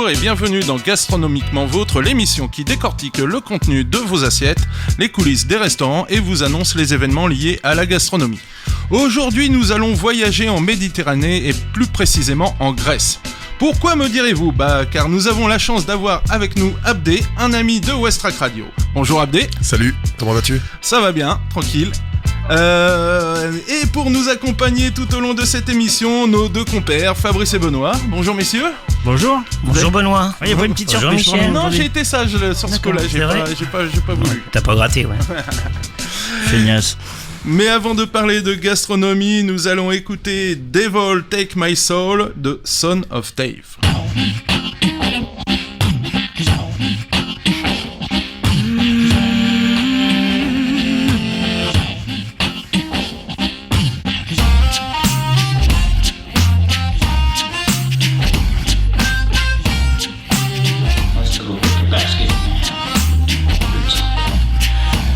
Bonjour et bienvenue dans Gastronomiquement Vôtre, l'émission qui décortique le contenu de vos assiettes, les coulisses des restaurants et vous annonce les événements liés à la gastronomie. Aujourd'hui, nous allons voyager en Méditerranée et plus précisément en Grèce. Pourquoi me direz-vous ? Car nous avons la chance d'avoir avec nous Abdé, un ami de Westrack Radio. Bonjour Abdé. Salut, comment vas-tu ? Ça va bien, tranquille. Et pour nous accompagner tout au long de cette émission, nos deux compères, Fabrice et Benoît. Bonjour messieurs. Bonjour. Bonjour Benoît. Il y a pas une petite surprise pour nous. Non, j'ai été sage sur ce coup-là, j'ai pas voulu. T'as pas gratté, ouais. Feignasse. Mais avant de parler de gastronomie, nous allons écouter Devil Take My Soul de Son of Dave.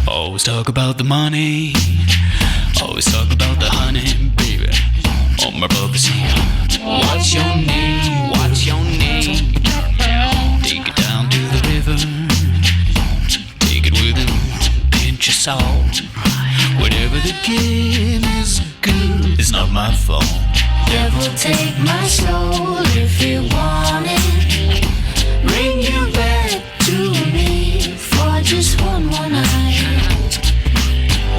Always talk about the money. Always talk about the honey, baby. All my brothers here. What's your name? What's your name? Take it down to the river. Take it with a pinch of salt. Whatever the game is good, it's not my fault. Devil, take my soul if you want it. Bring you back to me for just one more night.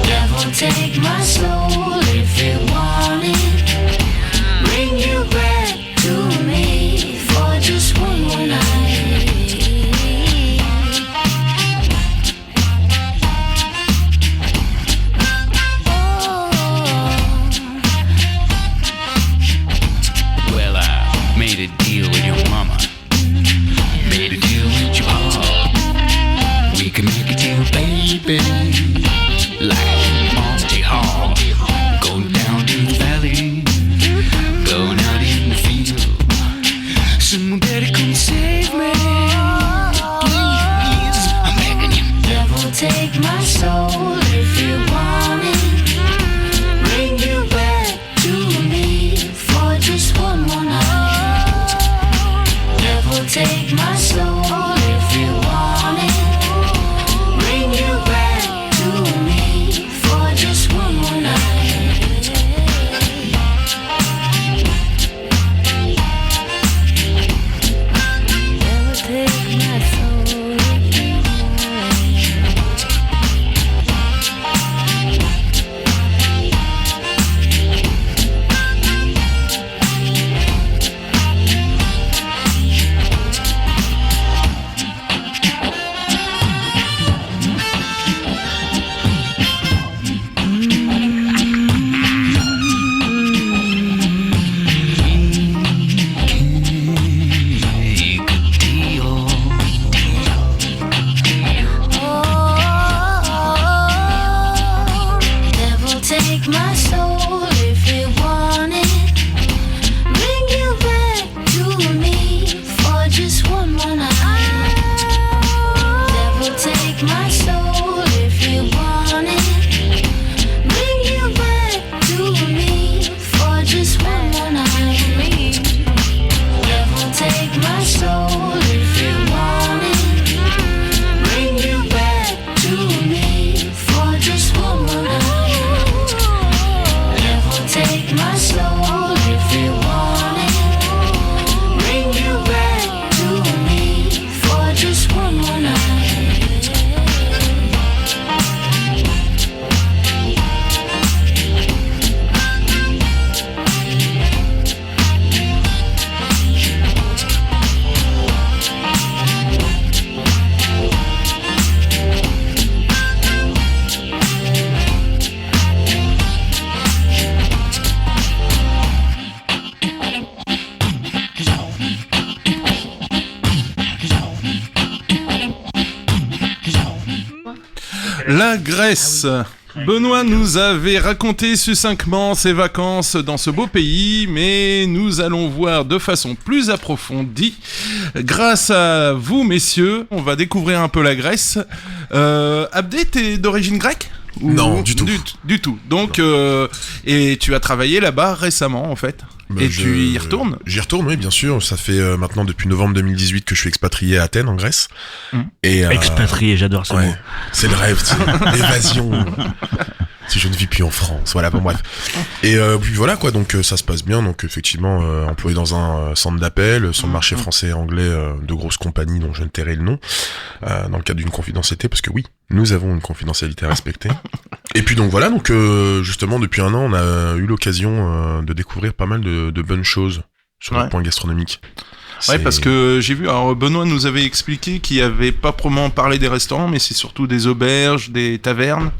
Devil, take my soul if you want it. Bring you back to me for just one more night. Well, I made a deal with your mama. Made a deal with your papa. We can make a deal, baby. Like Monty Hall. Going down to the valley. Going out in the field. Someone better come save me. Please, I'm begging you. Devil, take my soul if you want it. Bring you back to me for just one more night. Devil, take my soul if you want it. Bring you back to me for just one more night. Devil, take my soul if you Make a deal. Devil, take my soul if you want it. Bring you back to me for just one more night. Devil, take my soul if you want it. Bring you back to me for just one more night. Devil, take my soul if you want it. Bring you back to me for just one more night. Devil, take my soul if you want it. Bring you back to me for just one more night. La Grèce. Benoît nous avait raconté succinctement ses vacances dans ce beau pays, mais nous allons voir de façon plus approfondie. Grâce à vous, messieurs, on va découvrir un peu la Grèce. Abdé, t'es d'origine grecque ? Non, du tout. Du tout. Donc, et tu as travaillé là-bas récemment, en fait ? Et tu y retournes ? J'y retourne, oui, bien sûr. Ça fait maintenant depuis novembre 2018 que je suis expatrié à Athènes, en Grèce. Et, Expatrié, j'adore ce mot. C'est le rêve, l'évasion. Si je ne vis plus en France, voilà, bon bref. Et puis voilà quoi, donc ça se passe bien, donc effectivement employé dans un centre d'appel sur le marché français et anglais de grosses compagnies dont je ne tairai le nom, dans le cadre d'une confidentialité, parce que oui, nous avons une confidentialité à respecter. Et puis donc voilà, donc justement depuis un an, on a eu l'occasion de découvrir pas mal de bonnes choses sur le point gastronomique. Ouais, parce que j'ai vu, alors Benoît nous avait expliqué qu'il n'y avait pas proprement parlé des restaurants, mais c'est surtout des auberges, des tavernes.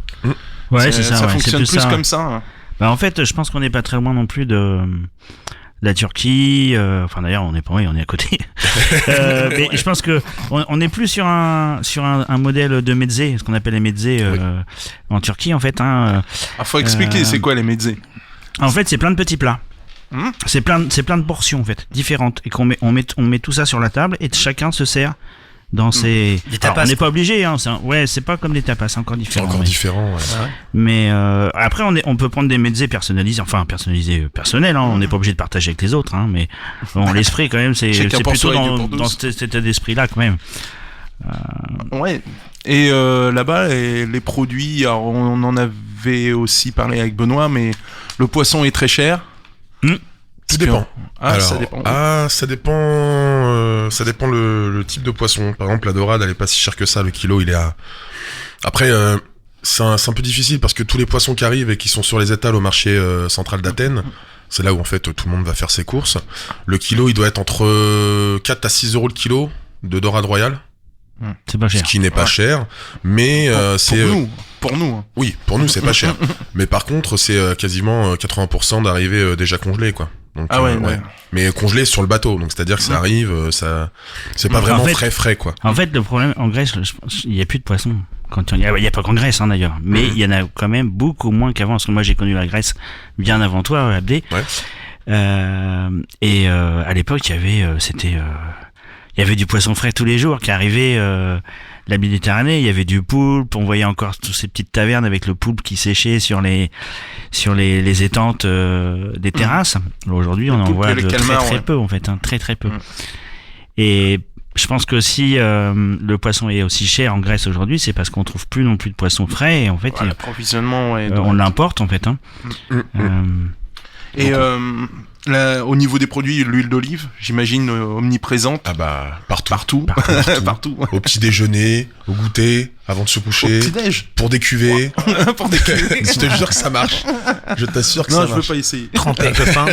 Ouais, c'est ça. Ça ouais, fonctionne c'est plus ça. comme ça. Hein. Bah, en fait, je pense qu'on n'est pas très loin non plus de la Turquie. Enfin, d'ailleurs, on est pas, oui, on est à côté. Mais je pense que on est plus sur un modèle de mezzé, ce qu'on appelle les mezzés en Turquie, en fait. Faut expliquer, c'est quoi les mezzés ? En fait, c'est plein de petits plats. C'est plein de portions en fait différentes et on met tout ça sur la table et chacun se sert dans ses. Des tapas. Alors, on n'est pas obligé, hein. C'est pas comme des tapas, c'est encore différent. C'est encore différent. Ouais. Mais après, on peut prendre des mezzés personnalisés, personnels. Hein. On n'est pas obligé de partager avec les autres, hein. Mais bon, l'esprit quand même, c'est plutôt dans cet état d'esprit-là quand même. Ouais. Et là-bas, les produits, alors on en avait aussi parlé avec Benoît, mais le poisson est très cher. Tout dépend. Ça dépend. Ça dépend. Ça dépend le type de poisson. Par exemple, la dorade, elle est pas si chère que ça. Le kilo, il est à. Après, c'est un peu difficile parce que tous les poissons qui arrivent et qui sont sur les étals au marché central d'Athènes, c'est là où en fait tout le monde va faire ses courses. Le kilo, il doit être entre 4 à 6 euros le kilo de dorade royale. C'est pas cher. Ce qui n'est pas cher, mais c'est pour nous. Hein. Oui, pour nous c'est pas cher. Mais par contre, c'est quasiment 80% d'arrivée déjà congelée quoi. Donc, ouais. Mais congelé sur le bateau, donc c'est-à-dire que ça arrive, c'est pas vraiment frais quoi. En fait, le problème en Grèce, il y a plus de poissons. Il y a pas qu'en Grèce hein, d'ailleurs, mais il y en a quand même beaucoup moins qu'avant. Parce que moi j'ai connu la Grèce bien avant toi, Abdé. Ouais. Et à l'époque, il y avait du poisson frais tous les jours qui arrivait la Méditerranée, il y avait du poulpe, on voyait encore toutes ces petites tavernes avec le poulpe qui séchait sur les étantes des terrasses. Aujourd'hui, on en voit très peu en fait, hein, très peu. Et je pense que si le poisson est aussi cher en Grèce aujourd'hui, c'est parce qu'on trouve plus non plus de poisson frais et en fait l'approvisionnement on l'importe en fait. Hein. Et là, au niveau des produits, l'huile d'olive, j'imagine omniprésente. Ah bah partout. Au petit déjeuner, au goûter, avant de se coucher. Au petit déj. Pour des cuvées. Pour des cuvées. Je te jure que ça marche. Je t'assure que ça marche. Non, je veux pas essayer. Tremper avec le pain.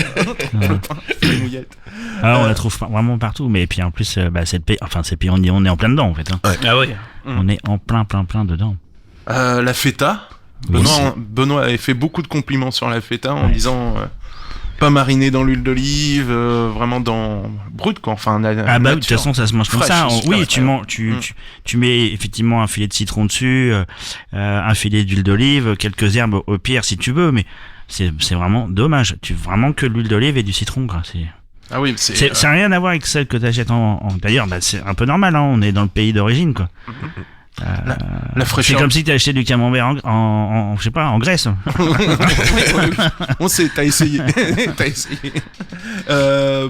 Les mouillettes. Alors on la trouve vraiment partout, mais puis en plus c'est le pays. Enfin c'est le pays, on est en plein dedans en fait. Hein. Ouais. Ah oui. On est en plein dedans. La feta. Benoît avait fait beaucoup de compliments sur la feta en disant pas mariné dans l'huile d'olive, vraiment dans brut quoi. Enfin, de toute façon ça se mange comme ça. Oui, tu mets effectivement un filet de citron dessus, un filet d'huile d'olive, quelques herbes au pire si tu veux, mais c'est vraiment dommage. Tu veux vraiment que l'huile d'olive et du citron quoi. Ah oui, ça n'a rien à voir avec celle que t'achètes d'ailleurs, c'est un peu normal. Hein, on est dans le pays d'origine quoi. La fraîcheur. C'est comme si tu acheté du camembert je sais pas, en Grèce. Oui. On sait, t'as essayé.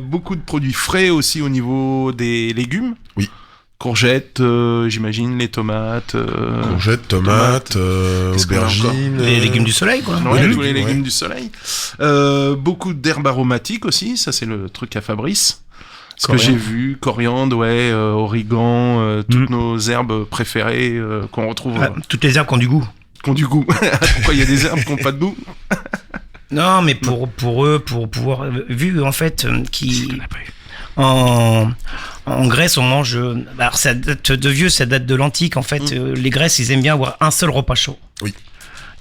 Beaucoup de produits frais aussi au niveau des légumes. Oui. Courgettes, j'imagine, les tomates. Courgettes, tomates, aubergines. Les légumes du soleil, quoi. Ouais, tous les légumes du soleil. Beaucoup d'herbes aromatiques aussi, ça c'est le truc à Fabrice. Ce que j'ai vu, coriandre, origan, toutes nos herbes préférées qu'on retrouve. Toutes les herbes qui ont du goût. Qui ont du goût. Pourquoi il y a des herbes qui n'ont pas de goût? Non, mais pour eux, pour pouvoir... Vu, en fait, en Grèce, on mange... Alors, ça date de vieux, ça date de l'antique. En fait, les Grèces, ils aiment bien avoir un seul repas chaud. Oui.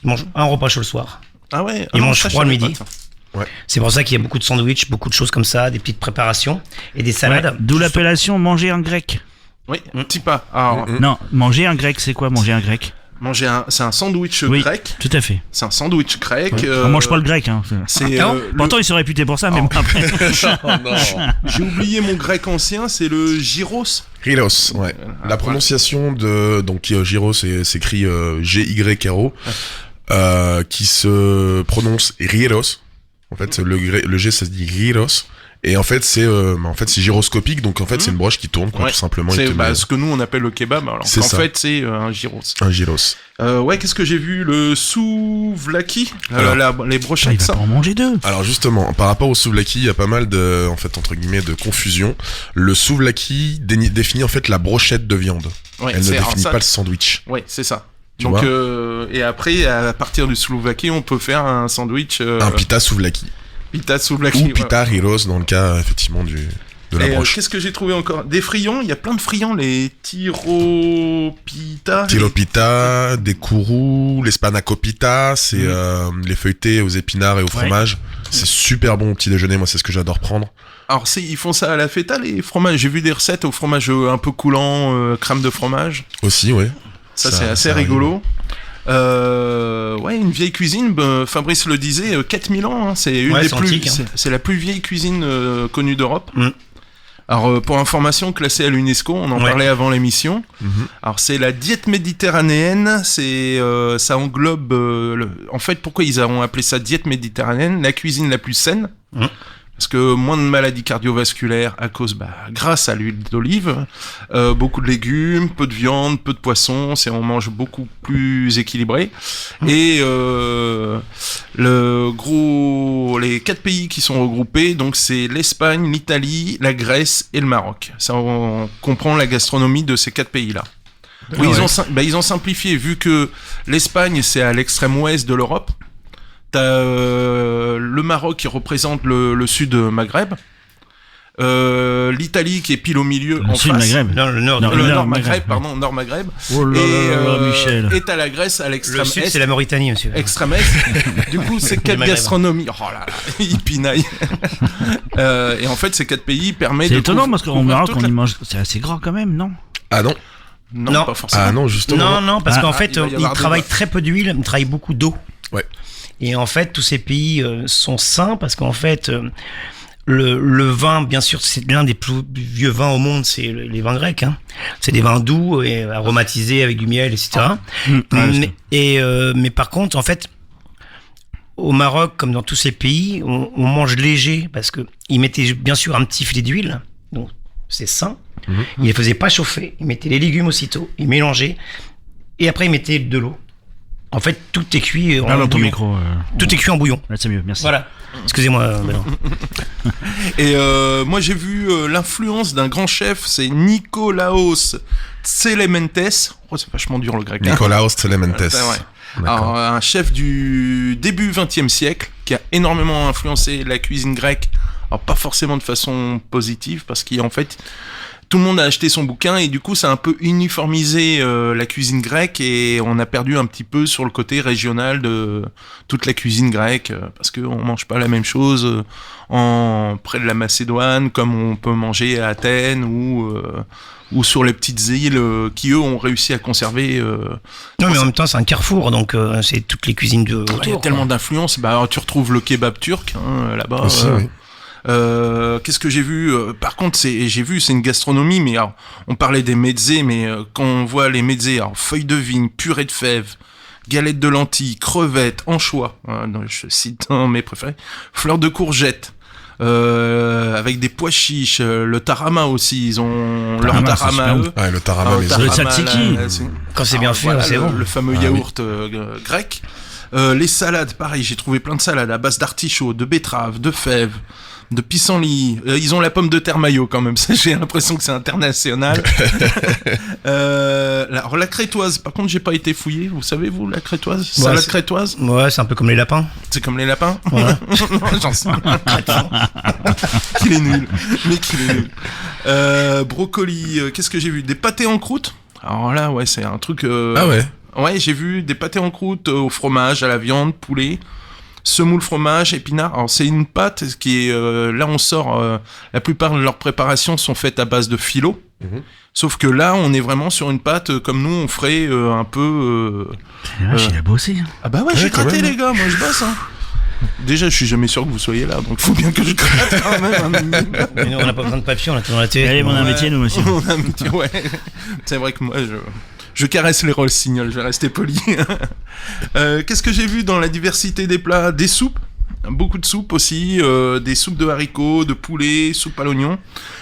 Ils mangent un repas chaud le soir. Ah ouais. Ils mangent froid le midi. Ouais. C'est pour ça qu'il y a beaucoup de sandwichs, beaucoup de choses comme ça, des petites préparations et des salades. Ouais, d'où l'appellation manger un grec. Oui, petit pas. Alors, non, manger un grec, c'est quoi manger un grec? C'est un sandwich grec. Tout à fait. C'est un sandwich grec. On mange pas le grec. Hein. Pourtant, ils sont réputés pour ça, mais bon, après. J'ai oublié mon grec ancien, c'est le gyros. Gyros, ouais. La prononciation de gyros s'écrit G-Y-R-O, qui se prononce gyros. En fait, le G, ça se dit gyros. Et en fait, c'est gyroscopique, donc en fait, c'est une broche qui tourne, quoi, Ouais. tout simplement. C'est il te met- ce que nous on appelle le kebab, alors C'est qu'en ça. fait c'est un gyros. Un gyros. Ouais, qu'est-ce que j'ai vu? Le souvlaki, Alors. les Ah, il brochettes va ça. pas en manger deux. Alors justement, par rapport au souvlaki, il y a pas mal de, en fait, entre guillemets, de confusion. Le souvlaki définit en fait la brochette de viande. Ouais, Elle ne alors définit ça- pas le sandwich. Ouais, c'est ça. Tu Donc, vois et après, à partir du souvlaki, on peut faire un sandwich Un pita souvlaki. pita souvlaki. Ou ouais. pita gyros dans le cas, effectivement, de la Et, broche. qu'est-ce que j'ai trouvé encore? Des friands, il y a plein de friands, les tiropita. Tilopita, des kourous, les spanakopita, c'est les feuilletés aux épinards et au fromage. C'est super bon au petit déjeuner, moi c'est ce que j'adore prendre. Alors, ils font ça à la feta, les fromages. J'ai vu des recettes au fromage un peu coulant, crème de fromage. Aussi, ouais. Ça, Ça, c'est assez ça arrive. rigolo. Ouais, une vieille cuisine, Fabrice le disait, 4000 ans, hein, c'est une Ouais, des c'est plus, antique, hein. c'est la plus vieille cuisine connue d'Europe. Mm. Alors, pour information, classée à l'UNESCO, on en Ouais. parlait avant l'émission. Mhm. Alors, c'est la diète méditerranéenne, ça englobe, en fait, pourquoi ils ont appelé ça diète méditerranéenne? La cuisine la plus saine. Mm. Parce que moins de maladies cardiovasculaires à cause, grâce à l'huile d'olive, beaucoup de légumes, peu de viande, peu de poisson, on mange beaucoup plus équilibré. Et les 4 pays qui sont regroupés, donc c'est l'Espagne, l'Italie, la Grèce et le Maroc. Ça, on comprend la gastronomie de ces 4 pays-là. Oui, ils ont simplifié, vu que l'Espagne c'est à l'extrême ouest de l'Europe. T'as le Maroc qui représente le sud Maghreb, l'Italie qui est pile au milieu en Sud face, Maghreb. Non, le nord. Non, le Nord nord Maghreb, Maghreb, ouais. pardon, nord Maghreb, Oh là là, Michel. et t'as la Grèce à l'extrême Le sud, est. c'est la Mauritanie, monsieur. Extrême est. Du coup, ces 4 Maghreb. gastronomies, oh là là, ils pinaillent. Et en fait, ces 4 pays permettent C'est de étonnant parce qu'au couvrir Maroc, toute on la- y mange. C'est assez gras quand même, non? Ah non. Non, Non. pas forcément. Ah non, justement. Non, parce Ah, qu'en il fait, va y ils avoir travaillent débat. très peu d'huile, ils travaillent beaucoup d'eau. Ouais. Et en fait, tous ces pays sont sains parce qu'en fait, le vin, bien sûr, c'est l'un des plus vieux vins au monde, c'est les vins grecs. Hein. C'est des vins doux et aromatisés avec du miel, etc. Mais par contre, en fait, au Maroc, comme dans tous ces pays, on mange léger parce que ils mettaient bien sûr un petit filet d'huile, donc c'est sain. Ils les faisaient pas chauffer, ils mettaient les légumes aussitôt, ils mélangeaient et après ils mettaient de l'eau. En fait, tout est cuit en Parle dans ton bouillon. micro. Tout est cuit en bouillon. Là, c'est mieux, merci. Voilà. Excusez-moi, Benoît. Et moi j'ai vu l'influence d'un grand chef, c'est Nikolaos Tselementes. Oh, c'est vachement dur le grec. hein. Nikolaos Tselementes. Ouais. D'accord. Alors, un chef du début 20e siècle qui a énormément influencé la cuisine grecque. Alors pas forcément de façon positive parce qu'en fait tout le monde a acheté son bouquin et du coup ça a un peu uniformisé la cuisine grecque et on a perdu un petit peu sur le côté régional de toute la cuisine grecque parce qu'on mange pas la même chose près de la Macédoine comme on peut manger à Athènes ou sur les petites îles qui eux ont réussi à conserver Non, mais en même temps, c'est un carrefour, donc c'est toutes les cuisines de. il y a autour, tellement quoi. d'influences. Alors, tu retrouves le kebab turc là-bas. Aussi, oui. Qu'est-ce que j'ai vu Par contre, c'est une gastronomie, mais alors, on parlait des mezzés, mais quand on voit les mezzés, alors feuilles de vigne, purée de fèves, galettes de lentilles, crevettes, anchois, je cite un de mes préférés, fleurs de courgettes. Avec des pois chiches, le tarama aussi, ils ont leur Tarama, c'est tarama super à bon. eux. Ouais, le tarama Alors, maison. Le tarama, tzatziki. là, Quand c'est bien fait, c'est le, bon. le fameux Ah yaourt grec. Les salades, pareil, j'ai trouvé plein de salades à base d'artichauts, de betteraves, de fèves, de pissenlit. Ils ont la pomme de terre mayo quand même, ça, j'ai l'impression que c'est international. Alors la crétoise, par contre j'ai pas été fouillé, vous savez vous la crétoise, salade c'est- crétoise, Ouais, c'est un peu comme les lapins. c'est comme les lapins. Ouais. J'en sais rien. Qu'il est nul, mais qu'il est nul. Brocoli, qu'est-ce que j'ai vu? Des pâtés en croûte. Alors là ouais c'est un truc. Ah ouais. Ouais, j'ai vu des pâtés en croûte au fromage, à la viande, poulet, semoule fromage, épinards. Alors c'est une pâte qui est là on sort. La plupart de leurs préparations sont faites à base de phyllo. Mhm. Sauf que là on est vraiment sur une pâte comme nous on ferait un peu. Il a bossé. Ah bah ouais, Ouais, j'ai quand gratté même. les gars, moi je bosse. Hein. Déjà je suis jamais sûr que vous soyez là, donc faut bien que je gratte quand même un minimum. Mais nous, on n'a pas besoin de papier, on a tout dans la tête. Allez, mon Ouais. métier, nous aussi. On a un petit- ouais. C'est vrai que moi, je caresse les rossignols, je vais rester poli. Qu'est-ce que j'ai vu dans la diversité des plats? Des soupes. Beaucoup de soupes aussi, des soupes de haricots, de poulet, soupe à l'oignon.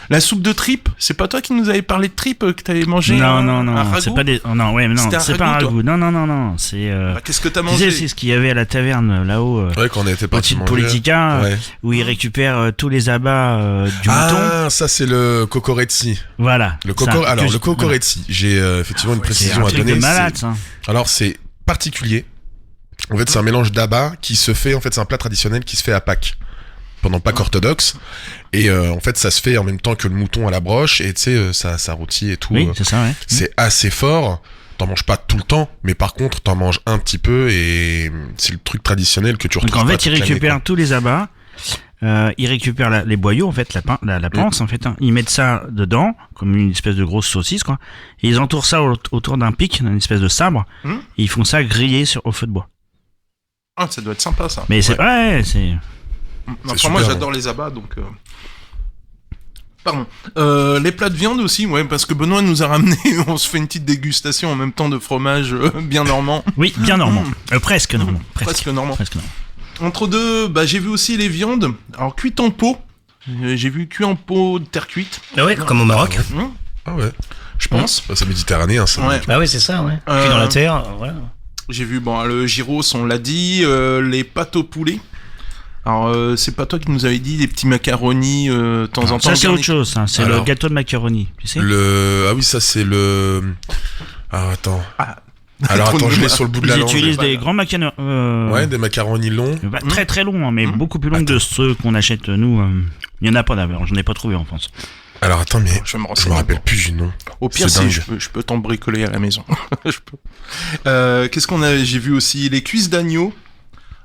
La soupe de tripes, c'est pas toi qui nous avais parlé de tripes que t'avais mangé Non, un ragoût c'est pas des. Oh, non, ouais, mais non, C'était un c'est pas un ragoût, ragoût. Non, c'est. Bah, qu'est-ce que t'as Tu mangé sais, c'est ce qu'il y avait à la taverne là-haut, Ouais, quand on était parti au-dessus de manger. Politica, Ouais. où ils récupèrent tous les abats du mouton. Ah, ça c'est le cocorezzi. Voilà. Le Ça, alors que le cocorezzi, j'ai effectivement une c'est précision un à truc donner. de malade, c'est- ça. Alors c'est particulier. En fait, c'est un mélange d'abats qui se fait. En fait, c'est un plat traditionnel qui se fait à Pâques, pendant Pâques orthodoxe. Et en fait, ça se fait en même temps que le mouton à la broche. Et tu sais, ça rôtit et tout. Oui, c'est ça, ouais. C'est assez fort. T'en manges pas tout le temps, mais par contre, t'en manges un petit peu et c'est le truc traditionnel que tu retrouves. Donc en pas fait, ils toute l'année, récupèrent quoi. tous les abats. Ils récupèrent les boyaux, en fait, la panse, en fait. Hein. Ils mettent ça dedans, comme une espèce de grosse saucisse, quoi. Et ils entourent ça autour d'un pic, d'une espèce de sabre. Mmh. Et ils font ça griller au feu de bois. Ah, ça doit être sympa ça. Mais c'est. Ouais, c'est. Enfin, super, moi hein. j'adore les abats donc. Pardon. Les plats de viande aussi, ouais, parce que Benoît nous a ramené, on se fait une petite dégustation en même temps de fromage bien normand. Oui, bien normand. Presque normand. Presque normand. Presque normand. Entre deux, bah, j'ai vu aussi les viandes. Alors, cuites en pot. J'ai vu cuit en pot de terre cuite. Ah ouais, comme au Maroc. Ah ouais. Je pense. Bah, c'est méditerranéen, ça. Ouais. Bah ouais, c'est ça, ouais. Cuit dans la terre, voilà. J'ai vu, bon, le gyros, on l'a dit. Les pâtes au poulet. Alors, c'est pas toi qui nous avais dit des petits macaronis de temps en temps. Ça, c'est garnis. autre chose. Ça. C'est le Alors. gâteau de macaroni. Tu sais Ah oui, ça c'est le. Ah attends. Ah. Alors Trop de attends, je l'ai mémoire. sur le bout de la Ils langue. utilisent pas des là. grands macaronis. Ouais, des macaronis longs. Très très longs, hein, mais beaucoup plus longs que ceux qu'on achète nous. Il y en a pas d'ailleurs. J'en ai pas trouvé en France. Alors attends, mais Je vais me je renseigner. me rappelle plus du nom. Au pire, C'est si, dingue. je peux t'en bricoler à la maison. Je peux. Qu'est-ce qu'on a? J'ai vu aussi les cuisses d'agneau.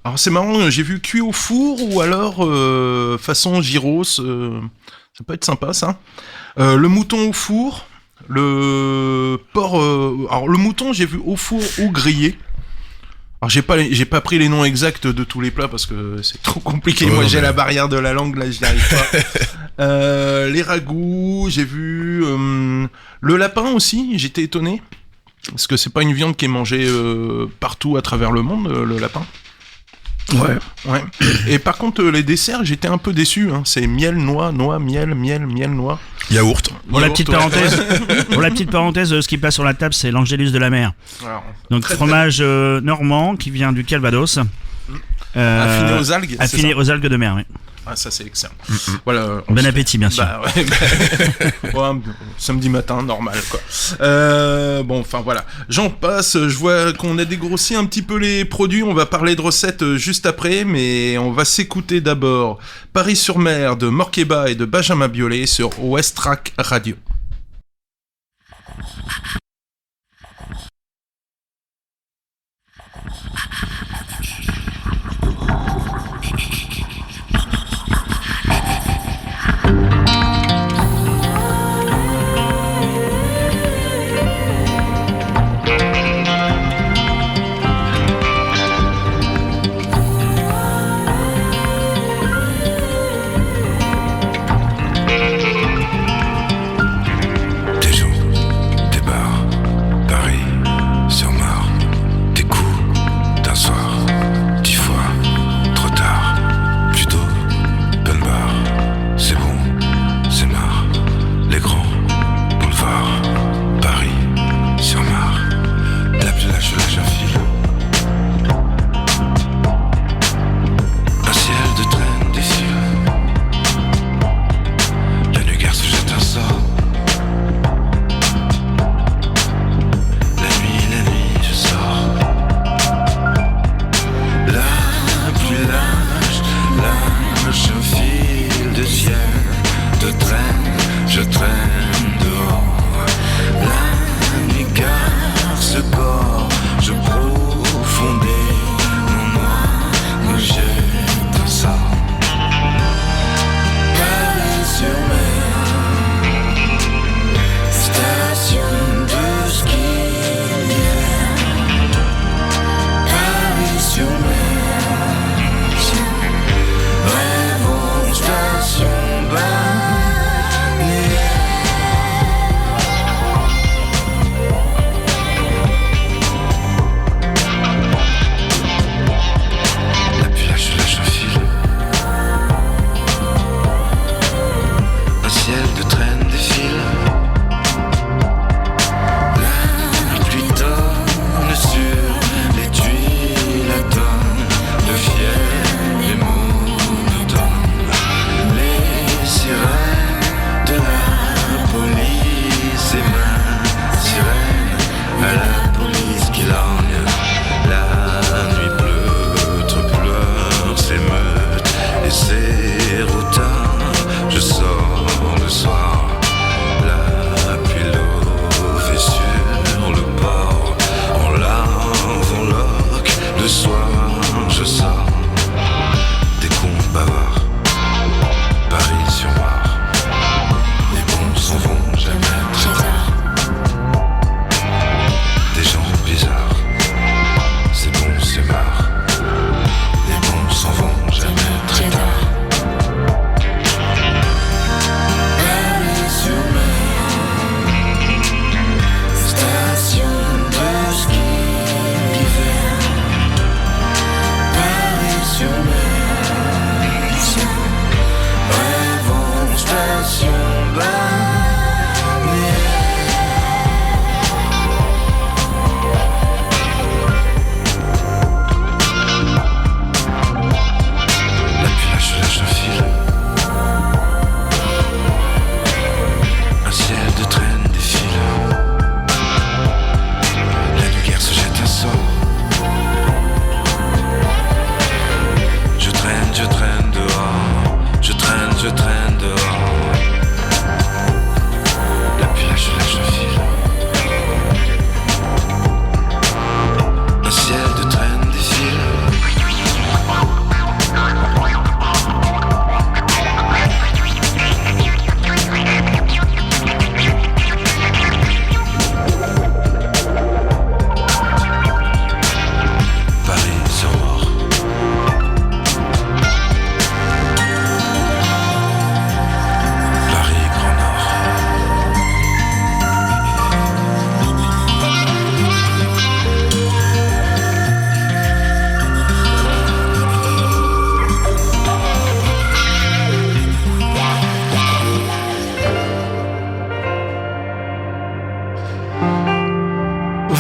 Alors c'est marrant, j'ai vu cuit au four ou alors façon gyros. Ça peut être sympa ça. Le mouton au four. Le porc. Alors le mouton, j'ai vu au four ou grillé. Alors j'ai pas pris les noms exacts de tous les plats parce que c'est trop compliqué. Ouais, Moi non, j'ai mais- la barrière de la langue, là j'y arrive pas. Les ragoûts, j'ai vu le lapin aussi. J'étais étonné parce que c'est pas une viande qui est mangée partout à travers le monde, le lapin. Ouais. Ouais. Et par contre les desserts, j'étais un peu déçu. Hein. C'est miel, noix, miel, noix. Yaourt. Pour la Yaourt, petite ouais. parenthèse, ce qui passe sur la table, c'est l'angélus de la mer. Alors, Donc très, fromage normand qui vient du Calvados. affiné aux algues. c'est Affiné ça aux algues de mer, oui. Ah ça c'est excellent. Voilà. Bon appétit, bien sûr. Bah ouais, ouais, samedi matin, normal quoi. Bon, enfin voilà. J'en passe, je vois qu'on a dégrossi un petit peu les produits, on va parler de recettes juste après, mais on va s'écouter d'abord Paris-sur-Mer de Morkeba et de Benjamin Biolay sur Westrack Radio.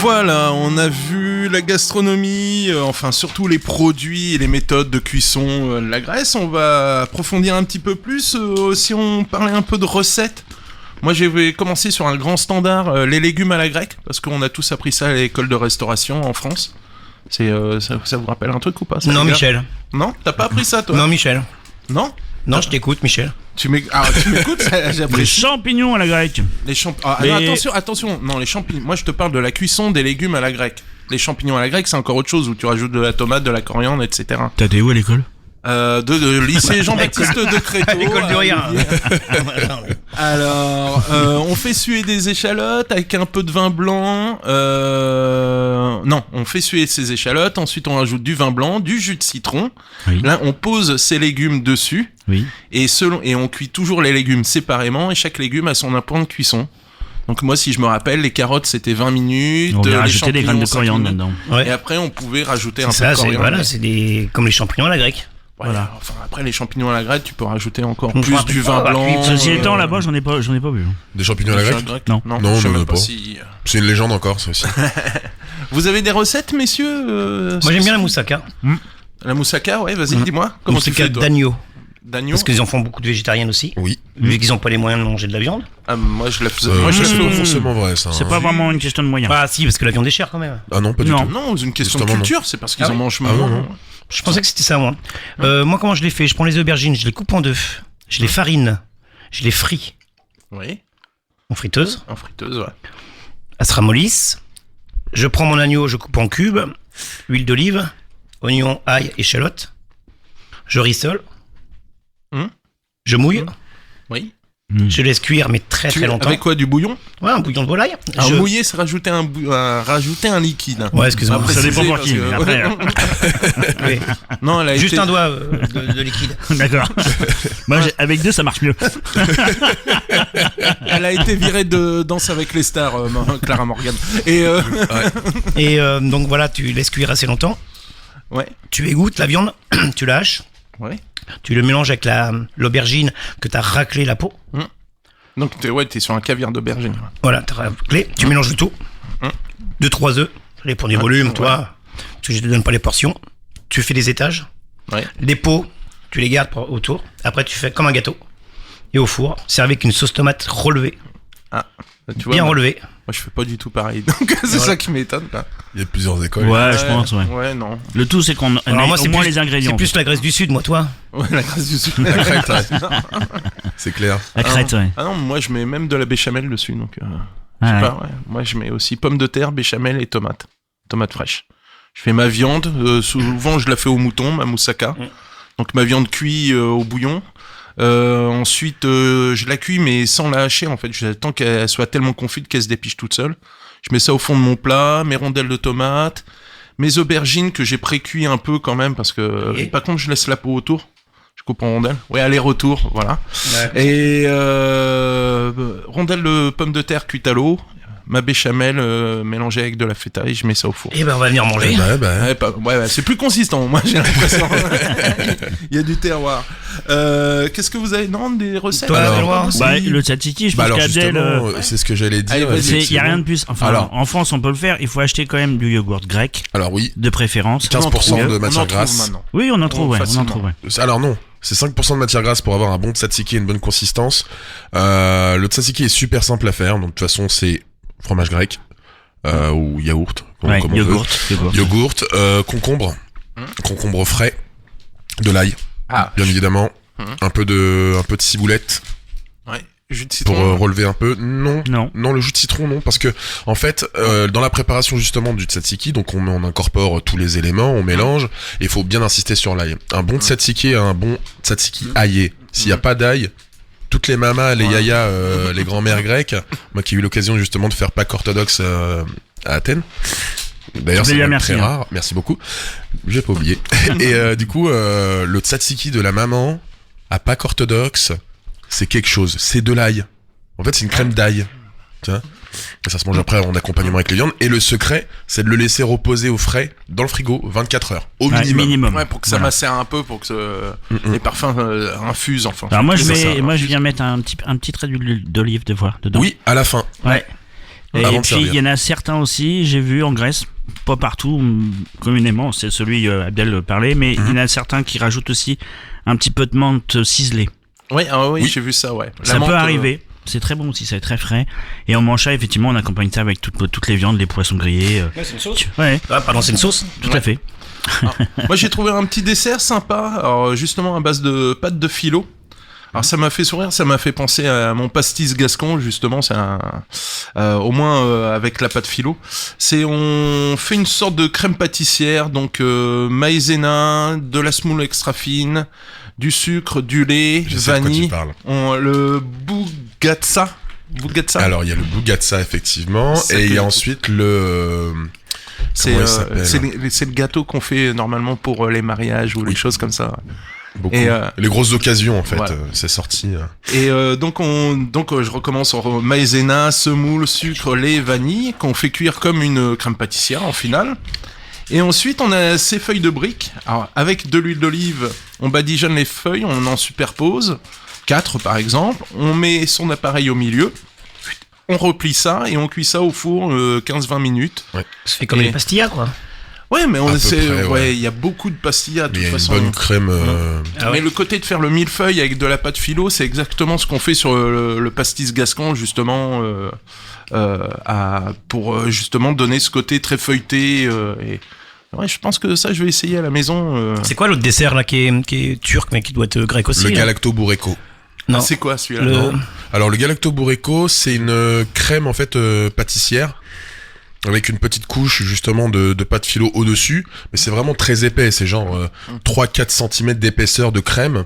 Voilà, on a vu la gastronomie, enfin surtout les produits et les méthodes de cuisson de la Grèce. On va approfondir un petit peu plus si on parlait un peu de recettes. Moi, je vais commencer sur un grand standard, les légumes à la grecque, parce qu'on a tous appris ça à l'école de restauration en France. Ça vous rappelle un truc ou pas ça, Non, les gars Michel. Non, t'as pas appris ça, toi? Non, Michel. Non. Non, je t'écoute, Michel. Tu m'écoutes? Les J'apprécie. champignons à la grecque. Les champignons. Attention. Non, les champignons. Moi, je te parle de la cuisson des légumes à la grecque. Les champignons à la grecque, c'est encore autre chose où tu rajoutes de la tomate, de la coriandre, etc. T'étais où à l'école? De lycée Jean-Baptiste de Créteau. L'école du rien. Alors, on fait suer des échalotes avec un peu de vin blanc. Non, on fait suer ces échalotes. Ensuite, on rajoute du vin blanc, du jus de citron. Oui. Là, on pose ces légumes dessus. Oui. Et on cuit toujours les légumes séparément. Et chaque légume a son point de cuisson. Donc moi, si je me rappelle, les carottes, c'était 20 minutes. On les va rajouter des graines de champignons, 5 coriandre minutes. là-dedans. Ouais. Et après, on pouvait rajouter un peu Ça, de c'est coriandre. voilà, c'est comme les champignons à la grecque. Voilà. Enfin, après, les champignons à la grecque, tu peux rajouter encore On plus pourra du pas vin la blanc. cuire. Ceci étant, là-bas, j'en ai pas vu. Des champignons à la grecque? Non. Non, Non, je sais non, même non, pas pas. si... C'est une légende encore, ça aussi. Vous avez des recettes, messieurs Moi, j'aime bien la moussaka. La moussaka, ouais, vas-y, dis-moi. Comment tu Moussaka fais, toi? d'agneau. D'agneau. Parce qu'ils en font beaucoup de végétariennes aussi. Oui. Vu qu'ils n'ont pas les moyens de manger de la viande. Ah, moi, je la faisais. C'est pas forcément vrai, ça. C'est hein. pas vraiment une question de moyens. Ah, si, parce que la viande est chère quand même. Ah non, pas du Non. tout. Non, c'est une question de Justement, culture, c'est parce qu'ils Ah en oui. mangent Ah moins. non. Je pensais que c'était ça, moi. Moi, comment je les fais? Je prends les aubergines, je les coupe en deux. Je les farine. Je les fris Oui, en friteuse. en friteuse, ouais. Elle se ramollisse. Je prends mon agneau, je coupe en cubes. Huile d'olive, oignon, ail, échalote. Je rissole. Je mouille. Oui. Je laisse cuire, mais très très longtemps. Avec quoi, du bouillon? Ouais, un bouillon de volaille. Alors, Je- mouiller, c'est rajouter un liquide. Ouais, excusez-moi. Après, Ça dépend préciser, pour qui, parce mais que- après. Oui. Non, elle a Juste été... un doigt de liquide. D'accord. Moi, avec deux, ça marche mieux. Elle a été virée de Danse avec les stars, Clara Morgan. Et Et donc voilà, tu laisses cuire assez longtemps. ouais, Tu égouttes la viande, tu la haches. ouais. Tu le mélanges avec l'aubergine que tu as raclé la peau. Donc t'es sur un caviar d'aubergine. Voilà, tu as raclé. Tu mélanges le tout. 2-3 œufs. Les pour des volumes, toi. Parce que je te donne pas les portions. Tu fais des étages. Ouais. Les peaux, tu les gardes autour. Après, tu fais comme un gâteau. Et au four, servi avec une sauce tomate relevée. Ah, tu vois, Bien moi, relevée. moi je fais pas du tout pareil. Donc c'est ça qui m'étonne. Quoi. Il y a plusieurs écoles. Ouais, je pense, ouais. Ouais, non. Le tout, c'est qu'on ait Alors moi, au c'est moins plus, les ingrédients. c'est plus la Grèce du Sud, moi, toi. Ouais, la grâce du Sud. La crête, ouais. C'est clair. La crête, ouais. Ah non, moi je mets même de la béchamel dessus. Donc, je Ah, sais ouais. pas, ouais. Moi je mets aussi pommes de terre, béchamel et tomates. Tomates fraîches. Je fais ma viande. Souvent je la fais au mouton, ma moussaka. Donc ma viande cuit au bouillon. Ensuite, je la cuis mais sans la hacher en fait. J'attends qu'elle soit tellement confite qu'elle se dépiche toute seule. Je mets ça au fond de mon plat, mes rondelles de tomates, mes aubergines que j'ai pré-cuit un peu quand même parce que Et par contre je laisse la peau autour. Je coupe en rondelles. Ouais, aller-retour, voilà. Ouais. Et rondelles de pommes de terre cuites à l'eau, ma béchamel mélangée avec de la feta et je mets ça au four. Eh ben, on va venir manger. Ouais, c'est plus consistant, moi j'ai l'impression. Il y a du terroir. Qu'est-ce que vous avez? Non, des recettes? Toi, Alors, Benoît Bah, le tzatziki, je Bah pense alors qu'Abdel, justement, c'est ce que j'allais dire. Allez, vas-y. il y a rien de plus. Enfin, Alors. en France, on peut le faire. Il faut acheter quand même du yogourt grec, Alors oui, de préférence. 15% de On en matière trouve grasse. maintenant. Oui, on en trouve, ouais. On en facilement. trouve, ouais. Alors non, c'est 5% de matière grasse pour avoir un bon tzatziki et une bonne consistance. Le tzatziki est super simple à faire, donc de toute façon c'est fromage grec ou yaourt, Ouais, comme on yogourt. veut. Yogourt, concombre, concombre frais, de l'ail, Ah, bien évidemment, un peu de ciboulette ouais. Jus de pour citron. relever un peu. Non, Non. le jus de citron non, parce que en fait dans la préparation justement du tzatziki, donc on incorpore tous les éléments, on mélange, et il faut bien insister sur l'ail. Un bon tzatziki, un bon tzatziki aillé. S'il y a pas d'ail, toutes les mamas, les yayas, les grands-mères grecques, moi qui ai eu l'occasion justement de faire Pâques orthodoxe à Athènes. D'ailleurs, c'est Bien, même merci, très hein. rare. Merci beaucoup. J'ai pas oublié. Et du coup, le tzatziki de la maman à Pâques orthodoxe, c'est quelque chose. C'est de l'ail. En fait, c'est une crème d'ail. Tu vois ? Et ça se mange après en accompagnement avec les viandes. Et le secret, c'est de le laisser reposer au frais dans le frigo 24 heures. Au Ouais, minimum. Ouais, pour que ça Voilà. macère un peu, pour que les parfums infusent, enfin. Alors moi, C'est ça, je viens infuse. mettre un petit trait d'huile d'olive de fois dedans. Oui, à la fin. Ouais. Et Avant de puis servir. il y en a certains aussi, j'ai vu en Grèce, pas partout, communément, c'est celui Abdel parlait, mais il y en a certains qui rajoutent aussi un petit peu de menthe ciselée. Ouais, ah oui, Oui. j'ai vu ça, ouais. La Ça menthe, peut arriver. C'est très bon aussi, ça est très frais. Et on mange ça, effectivement, on accompagne ça avec toutes les viandes, les poissons grillés. C'est une sauce. Ouais, Ah, pardon, c'est une sauce. tout à fait. Moi, j'ai trouvé un petit dessert sympa, alors justement à base de pâte de filo. Alors ça m'a fait sourire, ça m'a fait penser à mon pastis gascon, justement, c'est au moins avec la pâte filo. On fait une sorte de crème pâtissière, donc maïzena, de la semoule extra fine, du sucre, du lait, Je sais de quoi tu vanille, parles. le bougatsa. Alors, il y a le bougatsa, effectivement, Ça et il y a fait- ensuite le... c'est comment il s'appelle c'est le gâteau qu'on fait normalement pour les mariages ou les choses comme ça. Beaucoup. Et, Les grosses occasions, en fait, voilà. c'est sorti. Et donc je recommence en maïzena, semoule, sucre, lait, vanille qu'on fait cuire comme une crème pâtissière en finale. Et ensuite on a ces feuilles de briques. Alors avec de l'huile d'olive, on badigeonne les feuilles, on en superpose 4 par exemple, on met son appareil au milieu. On replie ça et on cuit ça au four 15-20 minutes. Ça fait comme Et- les pastillas, quoi. Ouais, mais À peu près, ouais. il y a beaucoup de pastillas de Mais il y toute a une façon. bonne crème... Ah ouais. Mais le côté de faire le millefeuille avec de la pâte filo, c'est exactement ce qu'on fait sur le pastis gascon, justement, pour justement donner ce côté très feuilleté. Et ouais, je pense que ça, je vais essayer à la maison. C'est quoi l'autre dessert là qui est turc mais qui doit être grec aussi Le là galacto bourreco. Non. C'est quoi celui-là Le- non Alors, le galacto bourreco, c'est une crème, en fait, pâtissière, avec une petite couche, justement, de pâte filo au-dessus. Mais c'est vraiment très épais, c'est genre 3-4 cm d'épaisseur de crème.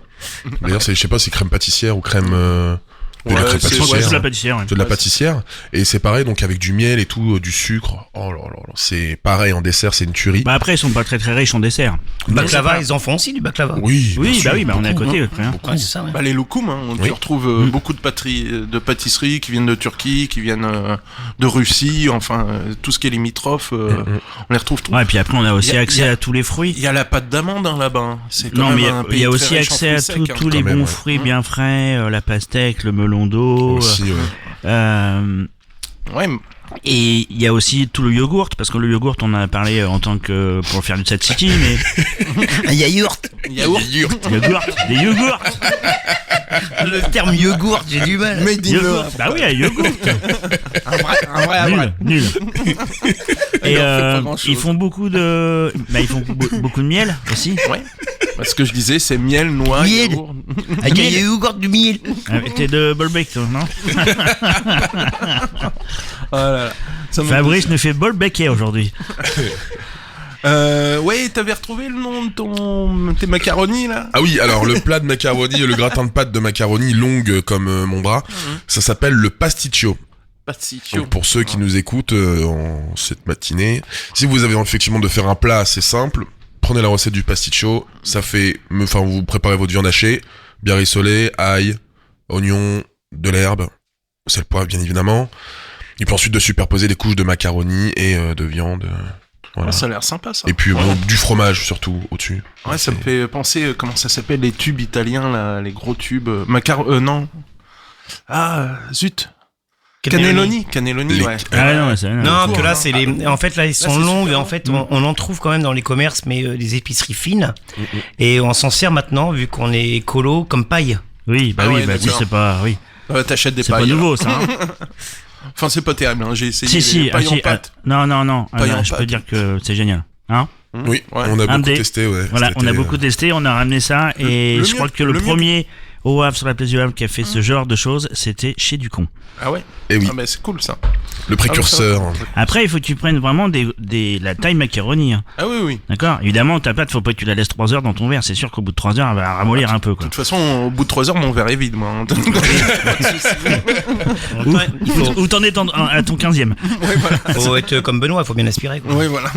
D'ailleurs, je sais pas si c'est crème pâtissière ou crème... de la Ouais, crème c'est- C'est pâtissière. de la pâtissière. Ouais. De la pâtissière. Et c'est pareil, donc avec du miel et tout, du sucre. Oh là là là, c'est pareil en dessert, c'est une tuerie. Bah après, ils sont pas très très riches en dessert. Baklava, ils en font aussi du baklava. Oui, Oui, bien bah sûr. oui, bah on est à côté. ouais. Ouais, c'est ça. Ouais. Bah, les loukoums, hein, on Oui. y retrouve beaucoup de pâtisseries qui viennent de Turquie, qui viennent de Russie, enfin tout ce qui est limitrophe, on les retrouve tous. Ouais, et puis après, on a aussi Il y a- accès à tous les fruits. Il y a la pâte d'amande hein, là-bas. Hein. C'est quand Non, même mais un il pays y a très aussi riche en accès à fruits secs, hein. tous les Quand bons même, fruits bien frais, la pastèque, le melon d'eau. Aussi, ouais. Ouais, Et il y a aussi tout le yogourt, parce que le yogourt, on en a parlé en tant que pour faire du tzatziki, mais Un yaourt. yaourt. yogourt, des yogourts, Le terme yogourt, j'ai du mal. Made in yogourt. Europe. Bah oui, un yogourt. Un vrai. Nul, nul. Et Il en fait pas grand-chose. ils font beaucoup de, bah ils font beaucoup de miel aussi. Ouais. Parce que je disais, c'est miel, noix, Miel. yaourt. Avec un yogourt du miel. T'es de Bolbec, toi, non? Oh là là. Ça me- Fabrice ne fait Bolbec aujourd'hui. Ouais, t'avais retrouvé le nom de tes macaronis là. Ah oui, alors le plat de macaroni, le gratin de pâte de macaroni longue comme mon bras, ça s'appelle le pasticcio. Pasticcio. Donc pour ceux qui nous écoutent en cette matinée, si vous avez effectivement de faire un plat assez simple, prenez la recette du pasticcio, ça fait, enfin vous préparez votre viande hachée, bien rissolée, ail, oignon, de l'herbe, sel, poivre bien évidemment, et puis ensuite de superposer des couches de macaroni et de viande. Voilà. Ah, ça a l'air sympa ça. Et puis bon, du fromage surtout au-dessus. Ouais, ça me fait penser, comment ça s'appelle, les tubes italiens là, les gros tubes. Non. Ah, zut. Cannelloni, Les- ouais. Ah non, c'est Non, court, que là, hein. c'est les. En fait, là, ils sont c'est longues. super En fait, on en trouve quand même dans les commerces, mais des épiceries fines. Et on s'en sert maintenant, vu qu'on est écolo, comme paille. Oui, bah Ah oui, ouais, bah oui, d'accord. c'est pas, oui, T'achètes des c'est pas pailles. nouveau ça. Hein. Enfin, c'est pas terrible, hein. J'ai essayé Si les si, pailles en pâte. non non non, Paille en je peux pâte. dire que c'est génial. Hein? Oui, Ouais. on a Un beaucoup dé. testé, ouais. Voilà, C'était, on a beaucoup testé, on a ramené ça et le je mieux- crois que le le mieux- premier au Havre sur la place du Havre qui a fait ce genre de choses, c'était chez Ducon. Ah ouais. Et oui, Ah bah c'est cool ça. le précurseur. Après, il faut que tu prennes vraiment la taille macaroni. Hein. Ah oui, oui. D'accord? Évidemment, ta pâte, faut pas que tu la laisses 3 heures dans ton verre. C'est sûr qu'au bout de 3 heures, elle va ramollir un peu, De quoi. toute façon, au bout de 3 heures, mon verre est vide, moi. hein. Il faut, Ou t'en es à ton 15e. faut être comme Benoît, il faut bien aspirer. Quoi. Oui, voilà.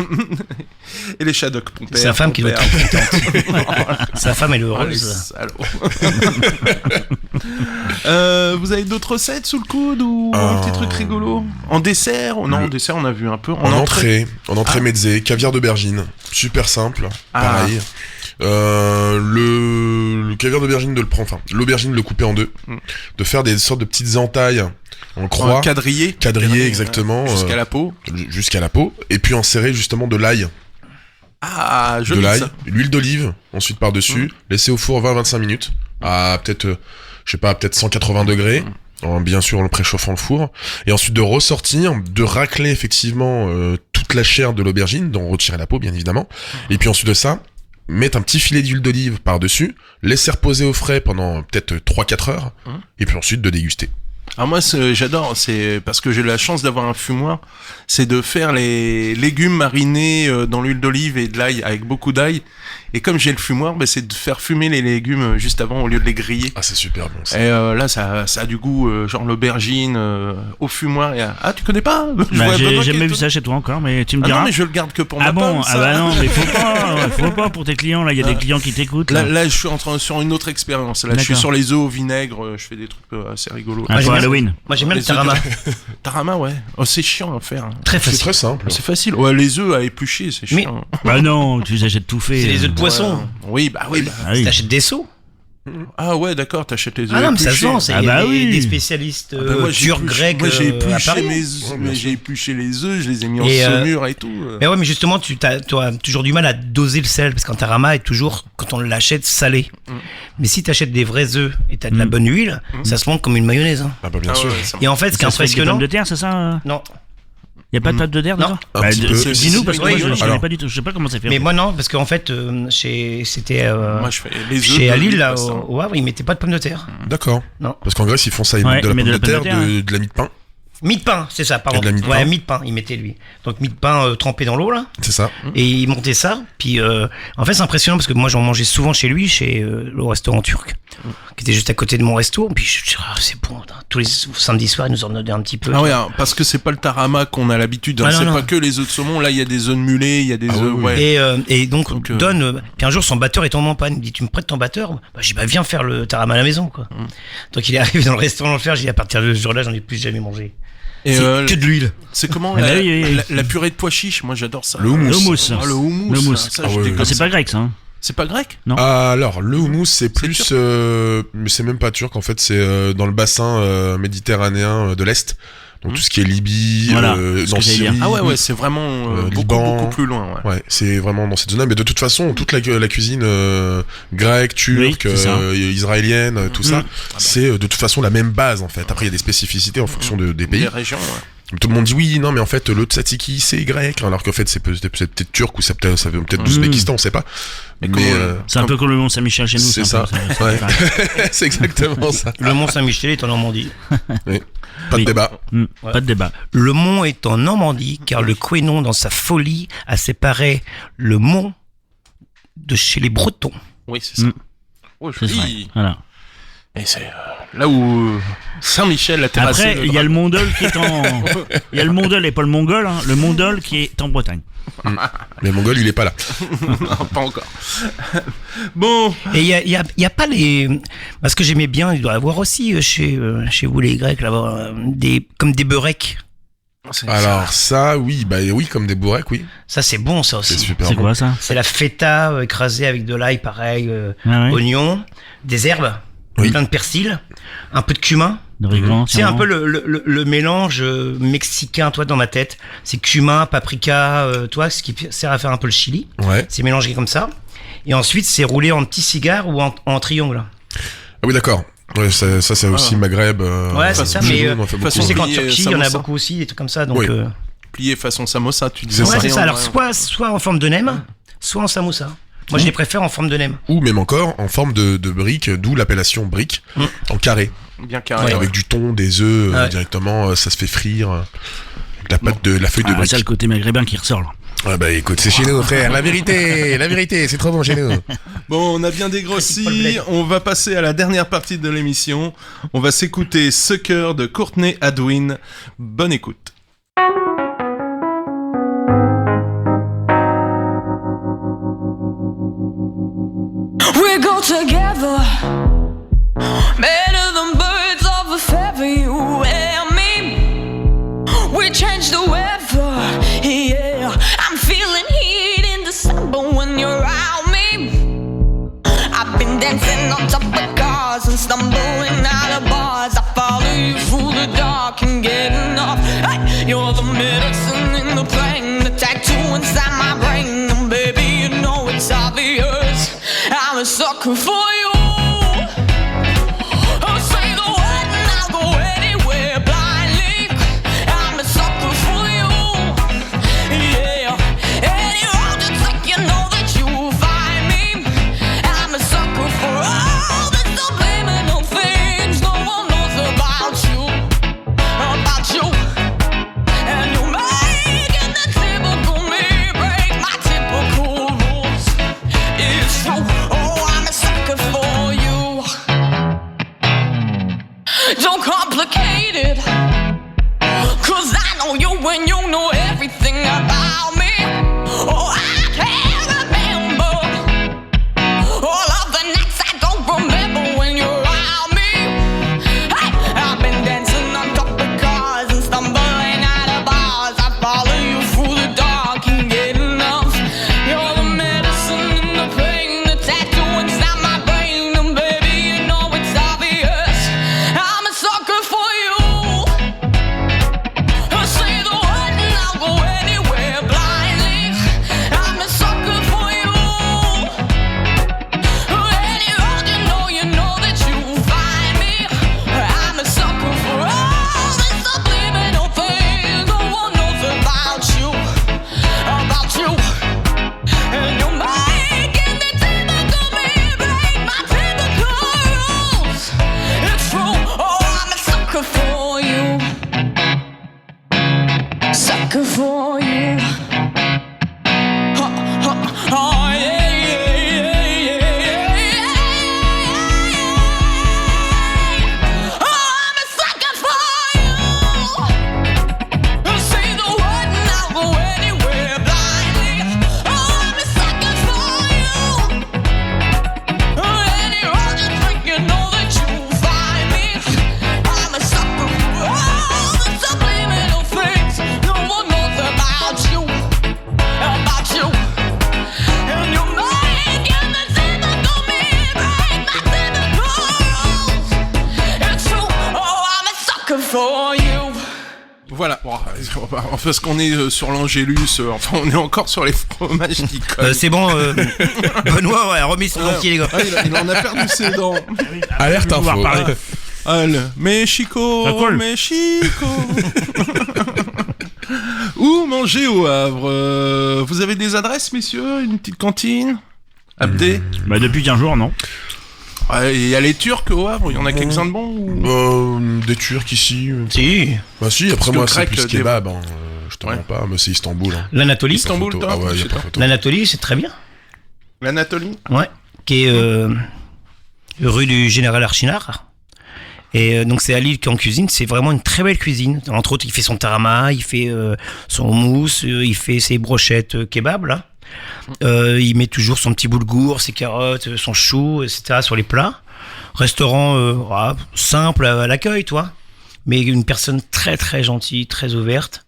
Et les Shadok, mon père. C'est sa femme qui doit ton être père. contente. Sa femme, elle est Oh, les heureuse. salauds. Vous avez d'autres recettes sous le coude ou un petit truc rigolo? En dessert? Non, en dessert, on a vu un peu. En entrée mezze, caviar d'aubergine. Super simple, pareil. Le caviar d'aubergine l'aubergine le couper en deux, de faire des sortes de petites entailles en croix, quadrillé exactement, jusqu'à la peau, et puis en serrer justement de l'ail, joli, ça. l'huile d'olive ensuite par dessus, laisser au four 20-25 minutes à peut-être 180 degrés. Bien sûr en le préchauffant le four, et ensuite de ressortir, de racler effectivement toute la chair de l'aubergine, d'en retirer la peau bien évidemment, et puis ensuite de ça mettre un petit filet d'huile d'olive par-dessus, laisser reposer au frais pendant peut-être 3-4 heures, et puis ensuite de déguster. Alors moi, j'adore, c'est parce que j'ai la chance d'avoir un fumoir, c'est de faire les légumes marinés dans l'huile d'olive et de l'ail, avec beaucoup d'ail. Et comme j'ai le fumoir, c'est de faire fumer les légumes juste avant au lieu de les griller. Ah, c'est super bon ça. Et là, ça a du goût, genre l'aubergine au fumoir. Ah, tu connais pas? J'ai jamais vu ça chez toi encore, mais tu me diras. Non, mais je le garde que pour ma bon, pomme, ça. Ah bah non, mais faut pas pour tes clients, là, il y a des clients qui t'écoutent. Là, je suis sur une autre expérience. Là, je suis sur les œufs au vinaigre, je fais des trucs assez rigolos. Pour Halloween. Moi j'aime bien le tarama. Tarama, ouais. Oh, c'est chiant à faire. Très C'est facile. très simple. C'est facile. Ouais, les œufs à éplucher, c'est Mais- chiant. Bah non, tu les achètes tout fait. C'est les œufs de poisson. Oui, bah oui. Ah oui. T'achètes des seaux. Ah ouais, d'accord, t'achètes les œufs Ah non, mais ça se épluchés. vend. C'est Ah bah oui. des spécialistes Ah bah moi, turcs, grecs moi, j'ai à épluché Paris. j'ai épluché les œufs, je les ai mis en Et, saumure et tout. Mais ouais, mais justement, tu as toujours du mal à doser le sel parce qu'un tarama est toujours, quand on l'achète, salé. Mais si tu achètes des vrais œufs et tu as de la bonne huile, ça se monte comme une mayonnaise. Hein. Ah bah bien Ah sûr. ouais, ça Et en fait, ce qui est Ça se fait avec des impressionnant. pommes de terre, c'est ça? Non, Y a pas de pâte de terre Non. dedans? Un petit peu. Dis-nous parce que moi je Alors- connais pas du tout. Je sais pas comment c'est fait. mais moi non, parce qu'en fait, c'était Moi, je fais les œufs chez de Lille, l'huile, là, ça. au Havre, ils mettaient pas de pommes de terre. D'accord. Non. Parce qu'en Grèce ils font ça, ils Ouais, mettent de la ils pomme de mettent de la terre, pomme de terre, de la mie de pain, Mie de pain, c'est ça, pardon. Et de la mie de ouais, pain. mie de pain, il mettait lui. Donc mie de pain trempé dans l'eau là, c'est ça. et il montait ça. Puis en fait c'est impressionnant parce que moi j'en mangeais souvent chez lui, chez le restaurant turc, qui était juste à côté de mon resto. Puis je dis c'est bon. Tous les samedis soirs ils nous en donnaient un petit peu. Ah ouais, hein, parce que c'est pas le tarama qu'on a l'habitude, hein, Ah non, c'est non. pas que les œufs de saumon, là il y a des œufs de mulet, il y a des Ah œufs, oui, ouais. Et donc, Donc, donne. Puis un jour, son batteur est tombé en panne. Il me dit, tu me prêtes ton batteur? Bah, j'ai dit, bah, viens faire le tarama à la maison, quoi. Donc, il est arrivé dans le restaurant le faire. J'ai dit, à partir de ce jour-là, j'en ai plus jamais mangé. Et C'est que de l'huile. c'est comment Ah la, bah oui. la purée de pois chiches, moi j'adore ça. Le houmous. Le houmous. Ah, le houmous. Le houmous. Ça, Ah je ouais, déconne. ouais. C'est pas grec ça. Hein. C'est pas grec? Alors le houmous c'est plus, mais c'est même pas turc en fait, c'est dans le bassin méditerranéen de l'Est. Donc tout ce qui est Libye, Voilà, ce dans que j'allais Syrie. dire. Ah ouais, c'est vraiment Liban. beaucoup plus loin. Ouais. Ouais, c'est vraiment dans cette zone-là. Mais de toute façon, toute la cuisine grecque, turque, Oui, c'est ça. israélienne, tout ça, c'est de toute façon la même base en fait. Après, il y a des spécificités en fonction des pays. Les régions, ouais. Tout le monde dit oui, non, mais en fait, le tzatziki c'est grec, alors qu'en fait c'est peut-être turc ou ça vient peut-être d'Ouzbékistan, on sait pas. Mais C'est un peu comme le Mont Saint-Michel chez nous. c'est un ça. peu Ouais. pareil. c'est exactement ça. Le Mont Saint-Michel est en Normandie. Pas de Oui. débat. Ouais. Pas de débat. Le mont est en Normandie, car le Quénon, dans sa folie, a séparé le mont de chez les Bretons. Oui, c'est ça. Mm. Oh, C'est vrai. joli. Voilà. Et c'est là où Saint-Michel a terrassé. Après, il y a le Mondol qui est en. Il y a le Mondol et pas le Mongol. Hein. Le Mondol qui est en Bretagne. Mais Mongol, il est pas là. Non, pas encore. Bon, Et il y a pas les... Parce que j'aimais bien, il doit y avoir aussi chez vous les Grecs, là-bas, comme des beureks. Alors ça, oui, bah oui, comme des bourrecs, oui. Ça, c'est bon, ça C'est aussi. super C'est bon. quoi ça? C'est la feta écrasée avec de l'ail, pareil, Ah ouais. oignon, des herbes, Oui. plein de persil, un peu de cumin. De Rigolant, C'est un peu le mélange mexicain, toi, dans ma tête. C'est cumin, paprika, toi, ce qui sert à faire un peu le chili. Ouais. C'est mélangé comme ça. Et ensuite, c'est roulé en petits cigares ou en triangle. Ah oui, d'accord. Ouais, ça c'est aussi Maghreb. Ouais, c'est ça, chez mais, nous, on en fait beaucoup. Tu sais qu'en Plié, Turquie, il y en a samosa. beaucoup aussi, des trucs comme ça. Donc, Oui. plié façon samosa, tu disais. C'est ouais, ça. c'est ça. Alors, soit en forme de nem, soit en samoussa. Moi, je les préfère en forme de nem. Ou même encore en forme de brique, d'où l'appellation brique, en carré. Bien carré. Ouais. Avec du thon, des œufs Ouais. directement, ça se fait frire. Avec la pâte de la feuille de Ah, brique. c'est le côté maghrébin qui ressort là. Ah bah écoute, c'est chez nous frère, la vérité, c'est trop bon chez nous. Bon, on a bien Pas le dégrossi. bled. On va passer à la dernière partie de l'émission. On va s'écouter Sucker de Courtney Hadwin. Bonne écoute. We go together sucker for you. Oh, say the word and I'll go anywhere blindly. I'm a sucker for you. Yeah. Any road you take, you know that you'll find me. I'm a sucker for all the subliminal things no one knows about you. About you. And you're making the typical me break my typical rules. It's true. Oh, I'm a sucker for you. Don't complicate it, 'cause I know you and you know everything about me. Oh, I can't remember all of the nights I don't remember when you're around me. Hey, I've been dancing on top of cars and stumbling out of bars. I follow you through the dark and get enough. You're the medicine and the pain, the tattoo inside my brain, and baby, you know it's obvious. I'm a sucker for you. Say the word and I'll go anywhere blindly. I'm a sucker for you. Any road you know that you'll find me. I'm a sucker for all the subliminal things no one knows about you. About you. And you're making the typical me break my typical rules. It's true. Oh, I'm a sucker for you. Sucker for you. Oh, yeah, yeah, yeah, yeah. Oh, I'm a sucker for you. Say the word and I'll go anywhere blindly. Oh, I'm a sucker for you. Any road you take, you know that you'll find me. I'm a sucker for all the subliminal things no one knows about you. About you. And you're making the typical me break my typical rules. It's true. Oh, I'm a sucker for you. Voilà, bon, parce qu'on est sur l'Angélus, enfin on est encore sur les fromages qui collent. C'est bon, Benoît ouais, a remis son dentier, les gars. Ah, il en a perdu ses dents. Alerte info. Mexico, Ça colle. Mexico. Où manger au Havre? Vous avez des adresses, messieurs? Une petite cantine? Abdé? Bah, depuis 15 jours, non. Ouais, il y a les Turcs au Havre, il y en a quelques-uns de bons ou... Des Turcs ici. Si, Bah si, après que moi le c'est grec, plus des- kebab, hein. Je te Ouais. mens pas, mais c'est Istanbul. Hein. l'Anatolie. Istanbul, Photo. toi? Ah ouais, Je y a sais pas pas. photo. L'Anatolie, c'est très bien. L'Anatolie? Ouais. Qui est rue du Général Archinard. Et donc c'est Ali qui en cuisine, c'est vraiment une très belle cuisine. Entre autres, il fait son tarama, il fait son mousse, il fait ses brochettes kebab là. Il met toujours son petit boulgour, ses carottes, son chou, etc. sur les plats. Restaurant simple à l'accueil, toi. Mais une personne très très gentille, très ouverte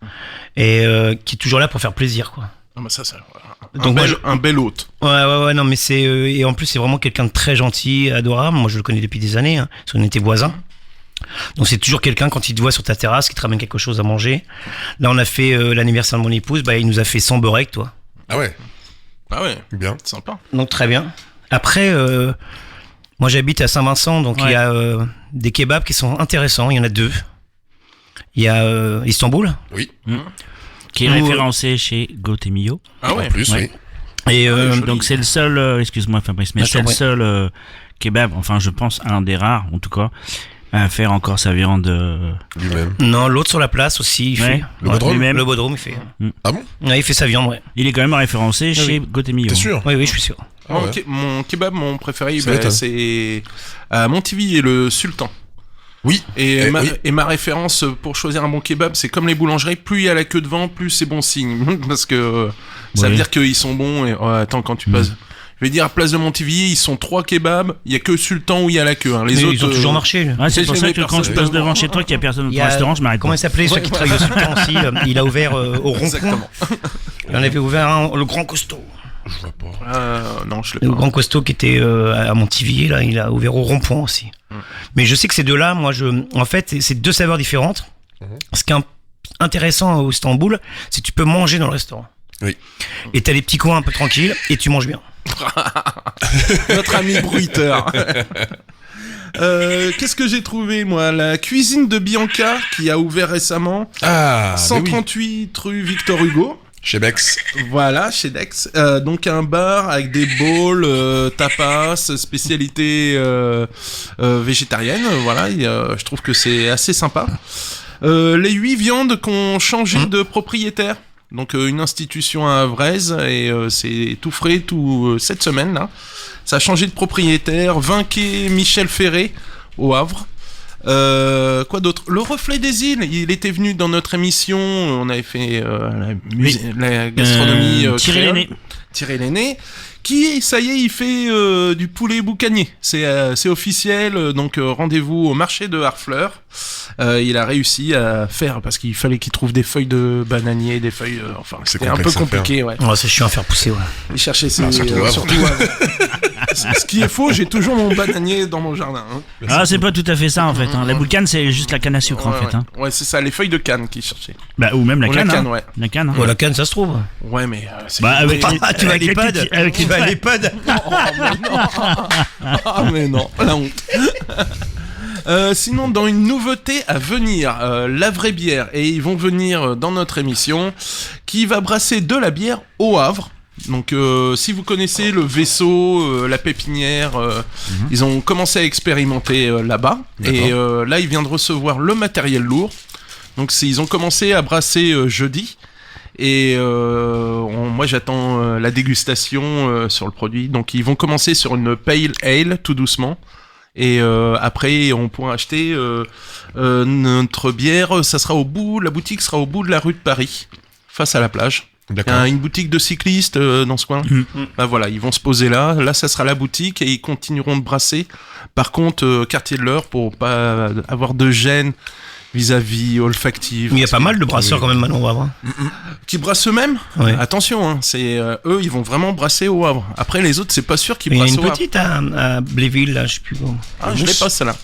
et qui est toujours là pour faire plaisir, quoi. Ah bah ça, Donc moi, un bel hôte. Ouais, non, mais c'est et en plus c'est vraiment quelqu'un de très gentil, adorable. Moi, je le connais depuis des années, hein, parce qu'on était voisins. Donc c'est toujours quelqu'un quand il te voit sur ta terrasse qui te ramène quelque chose à manger. Là, on a fait l'anniversaire de mon épouse, bah il nous a fait 100 beurek, toi. Ah ouais, Ah ouais, bien. sympa. Donc très bien. Après, moi j'habite à Saint-Vincent, donc il y a des kebabs qui sont intéressants. Il y en a deux. Il y a Istanbul. Oui, Qui est Ou, référencé chez Gotemio. Ah ouais. en plus, Ouais. oui. Et joli. Donc c'est le seul, excuse-moi Fabrice, mais Ah, je c'est t'en le prie. seul kebab, enfin je pense un des rares en tout cas, à faire encore sa viande. Lui-même. non, l'autre sur la place aussi, il Ouais. fait. Le Bodrum lui-même. Le Bodrum, il fait. Ah bon? Ouais, il fait sa viande, ouais. Il est quand même référencé chez Gotemio. T'es sûr? Oui, je suis sûr. Ah ouais. Mon kebab, mon préféré, Ça m'étonne. c'est à Montivy, le Sultan. Oui. Et, oui. et ma référence pour choisir un bon kebab, c'est comme les boulangeries, plus il y a la queue devant, plus c'est bon signe. Parce que ça veut Ouais. dire qu'ils sont bons. Et attends, quand tu passes. Je vais dire, à Place de Montivy, ils sont 3 kebabs, il y a que Sultan où il y a la queue. Hein. Les Mais autres, ils ont toujours marché. lui. Ouais, c'est J'ai pour ça jamais que quand je personne. passe devant chez toi qu'il y a personne Il au y a- restaurant, je m'arrête. Comment il s'appelait ceux qui travaillent au Sultan aussi il a ouvert au rond-point. Exactement. Il en avait ouvert un, le Grand Costaud. Je vois pas. Non, je l'ai Le pas. Grand Costaud qui était à Montivy, là, il a ouvert au rond-point aussi. Mais je sais que ces deux-là, en fait, c'est deux saveurs différentes. Ce qui est intéressant au Istanbul, c'est que tu peux manger dans le restaurant. Oui. Et t'as les petits coins un peu tranquilles et tu manges bien. Notre ami bruiteur. Qu'est-ce que j'ai trouvé, moi? La cuisine de Bianca, qui a ouvert récemment. Ah, mais oui. 138 rue Victor Hugo. Chez Bex. Voilà, chez Dex. Donc un bar avec des bowls, tapas, spécialités végétariennes. Voilà, je trouve que c'est assez sympa. Les 8 viandes qui ont changé de propriétaire. Donc une institution à Havraise et c'est tout frais, tout cette semaine là. Ça a changé de propriétaire. 20 quai Michel Ferré au Havre. Quoi d'autre? Le Reflet des Îles, il était venu dans notre émission, on avait fait la gastronomie Thierry Lenné, qui, ça y est, il fait du poulet boucanier. C'est officiel, donc rendez-vous au marché de Harfleur. Il a réussi à faire, parce qu'il fallait qu'il trouve des feuilles de bananier, des feuilles... enfin, c'était un peu compliqué, ouais. Oh, c'est chiant à faire pousser, ouais. Il cherchait ses... surtout Ce qui est faux, j'ai toujours mon bananier dans mon jardin. Hein. Ah, c'est pas tout à fait ça en fait. Hein. La boucane, c'est juste la canne à sucre en fait. Hein. Ouais, c'est ça, les feuilles de canne qu'il cherchait. Bah, ou même la canne. La canne, hein. ouais. La canne. Hein. Oh, la canne, ça se trouve. Ouais, mais c'est... Bah, avec Tu vas à l'EHPAD. Tu vas à l'EHPAD. Ah, mais non, la honte. Sinon, dans une nouveauté à venir, la vraie bière, et ils vont venir dans notre émission, qui va brasser de la bière au Havre. Donc, si vous connaissez le vaisseau, la pépinière, ils ont commencé à expérimenter là-bas. D'accord. Et là, ils viennent de recevoir le matériel lourd. Donc, ils ont commencé à brasser jeudi. Et moi, j'attends la dégustation sur le produit. Donc, ils vont commencer sur une Pale Ale, tout doucement. Et après, on pourra acheter notre bière. Ça sera la boutique sera au bout de la rue de Paris, face à la plage. Il y a une boutique de cyclistes dans ce coin. Bah voilà, ils vont se poser là. Là, ça sera la boutique et ils continueront de brasser. Par contre, quartier de l'Eure pour pas avoir de gêne vis-à-vis olfactive. Mais il y a pas mal de brasseurs quand même maintenant au Havre. Qui brassent eux-mêmes. Ouais. Attention, hein, c'est eux, ils vont vraiment brasser au Havre. Après, les autres, c'est pas sûr qu'ils Il y a brassent une au Havre. petite à Bléville, là, je sais plus comment. Ah, je l'ai pas celle-là.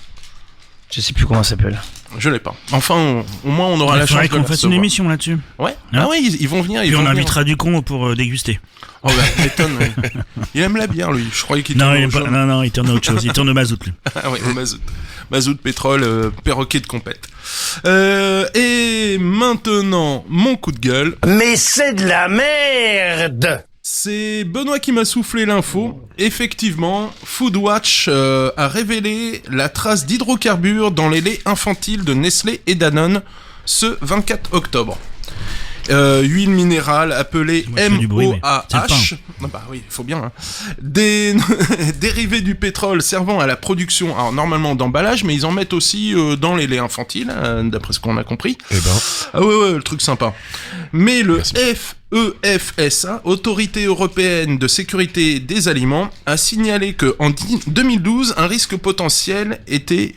Je sais plus comment ça s'appelle. Je l'ai pas. Enfin, au moins, on aura la Il chance faudrait de qu'on la fasse une recevoir. émission là-dessus. Ouais. Hein Ah oui, ils vont venir. Puis on invitera Ducon pour déguster. Oh bah, m'étonne. Oui. Il aime la bière, lui. Je croyais qu'il Non, tournait il au aime pas- jaune. non, il tourne à autre chose. Il tourne au mazout, lui. Ah ouais, au mazout. Mazout, pétrole, perroquet de compète. Et maintenant, mon coup de gueule. Mais c'est de la merde! C'est Benoît qui m'a soufflé l'info. Effectivement, Foodwatch a révélé la trace d'hydrocarbures dans les laits infantiles de Nestlé et Danone ce 24 octobre. Huile minérale appelée Moi, je fais du bruit, mais c'est le MOAH. Ah bah oui, il faut bien. Hein. Dérivés du pétrole servant à la production, alors normalement d'emballage, mais ils en mettent aussi dans les laits infantiles, d'après ce qu'on a compris. Eh ben. Ah ouais, le truc sympa. Mais le Merci. FEFSA, Autorité Européenne de Sécurité des Aliments, a signalé que en 2012, un risque potentiel était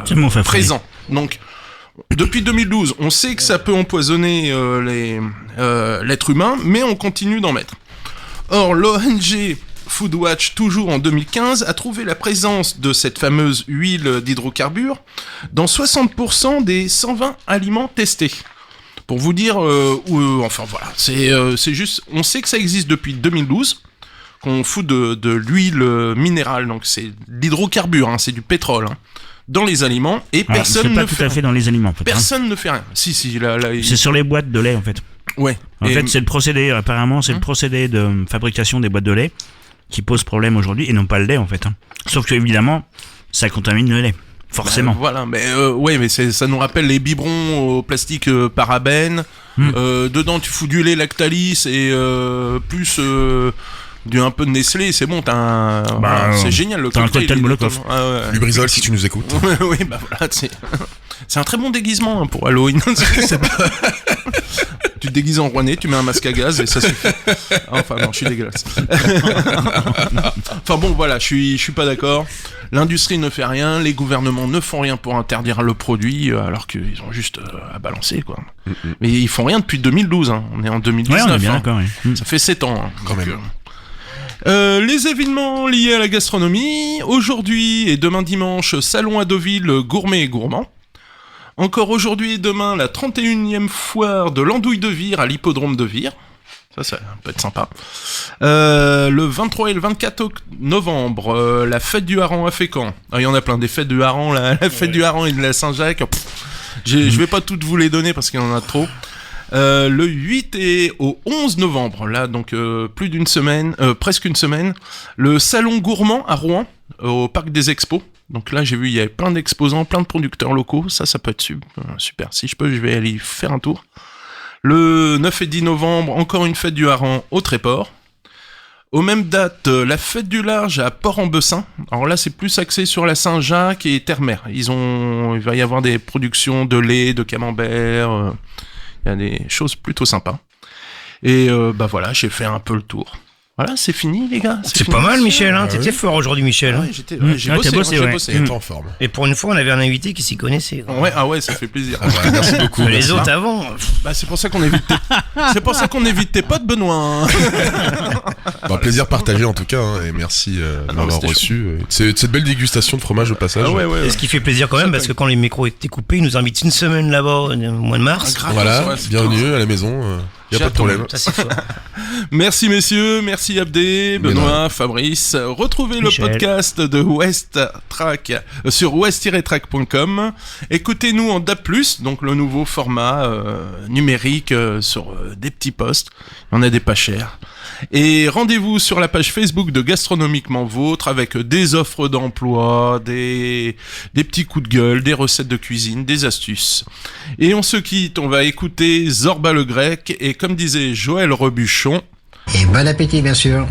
C'est mon favori. présent. Donc, depuis 2012, on sait que ça peut empoisonner l'être humain, mais on continue d'en mettre. Or, l'ONG Foodwatch, toujours en 2015, a trouvé la présence de cette fameuse huile d'hydrocarbures dans 60% des 120 aliments testés. Pour vous dire, enfin voilà, c'est juste, on sait que ça existe depuis 2012, qu'on fout de l'huile minérale, donc c'est de l'hydrocarbure, hein, c'est du pétrole, hein, dans les aliments, et Alors, personne c'est ne pas tout fait à fait dans les aliments, en fait. Hein. Personne ne fait rien. Si, là, C'est sur les boîtes de lait, en fait. ouais. En Et- fait, c'est le procédé, apparemment, c'est le procédé de fabrication des boîtes de lait qui pose problème aujourd'hui, et non pas le lait, en fait. Hein. Sauf que, évidemment, ça contamine le lait. Forcément. Voilà, mais ouais, mais ça nous rappelle les biberons au plastique parabène. Dedans, tu fous du lait Lactalis et plus un peu de Nestlé, c'est bon, voilà, c'est génial le t'as un cocktail il est Molotov. totalement- Ah ouais. Lubrizol, si tu nous écoutes. Oui, bah voilà, c'est un très bon déguisement hein, pour Halloween. Tu te déguises en Rouennais, tu mets un masque à gaz et ça suffit. Enfin non, je suis dégueulasse. Enfin bon, voilà, je suis pas d'accord. L'industrie ne fait rien, les gouvernements ne font rien pour interdire le produit, alors qu'ils ont juste à balancer, quoi. Mais ils font rien depuis 2012, hein. On est en 2019. Ouais, on est bien hein. d'accord, oui. Ça fait 7 ans. Hein, Quand donc, même. les événements liés à la gastronomie. Aujourd'hui et demain dimanche, salon à Deauville gourmet et gourmand. Encore aujourd'hui et demain, la 31e foire de l'andouille de Vire à l'hippodrome de Vire. Ça peut être sympa. Le 23 et le 24 novembre, la fête du hareng à Fécamp. Il y en a plein, des fêtes du hareng, la fête du hareng et de la Saint-Jacques. Je vais pas toutes vous les donner parce qu'il y en a trop. Le 8 et au 11 novembre, là, donc plus d'une semaine, presque une semaine, le salon gourmand à Rouen, au parc des expos. Donc là, j'ai vu, il y avait plein d'exposants, plein de producteurs locaux. Ça peut être super. Si je peux, je vais aller y faire un tour. Le 9 et 10 novembre, encore une fête du hareng au Tréport. Aux mêmes dates, la fête du large à Port-en-Bessin. Alors là, c'est plus axé sur la Saint-Jacques et Terre-Mer. Il va y avoir des productions de lait, de camembert. Il y a des choses plutôt sympas. Et voilà, j'ai fait un peu le tour. Voilà, c'est fini, les gars. C'est pas mal, Michel. Hein. T'étais fort aujourd'hui, Michel. Ouais, j'ai bossé. T'es en forme. Et pour une fois, on avait un invité qui s'y connaissait. Ouais, ça fait plaisir. Merci beaucoup. Les autres avant. C'est pour ça qu'on évite tes potes, Benoît. Plaisir partagé en tout cas, hein, et merci de m'avoir reçu. Cette belle dégustation de fromage au passage. Et ce qui fait plaisir quand même, parce que quand les micros étaient coupés, ils nous invitent une semaine là-bas au mois de mars. Voilà, bienvenue à la maison. Y a pas de problème. Ça, c'est fort. Merci messieurs, merci Abdé, Benoît, Fabrice. Retrouvez Michel. le podcast de West Track sur west-track.com. Écoutez-nous en DAB+, donc le nouveau format numérique sur des petits posts. Il y en a des pas chers. Et rendez-vous sur la page Facebook de Gastronomiquement Vôtre avec des offres d'emploi, des petits coups de gueule, des recettes de cuisine, des astuces. Et on se quitte, on va écouter Zorba le Grec et comme disait Joël Rebuchon... Et bon appétit bien sûr.